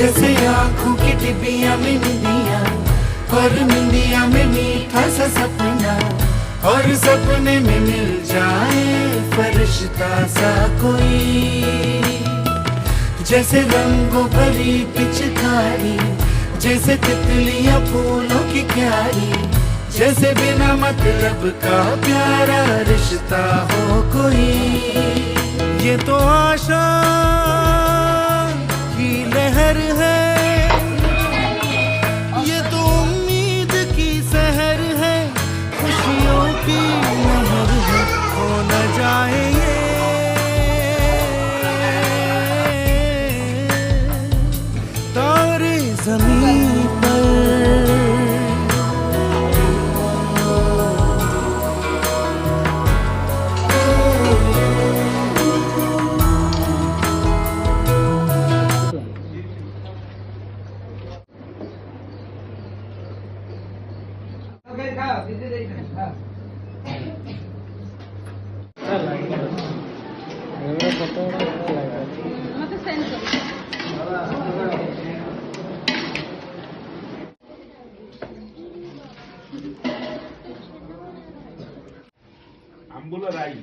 जैसे आँखों की डिबिया में निंदिया, और निंदिया में मीठा सा सपना, और सपने में मिल जाए फरिश्ता सा कोई। जैसे रंगों भरी पिचकारी, जैसे तितलियां फूलों की क्यारी, जैसे बिना मतलब का प्यारा रिश्ता हो कोई। ये तो आशा की लहर है, ये तो उम्मीद की सहर है, खुशियों की लहर है, हो न जाए ये तारे ज़मीन पर। आंबोला राई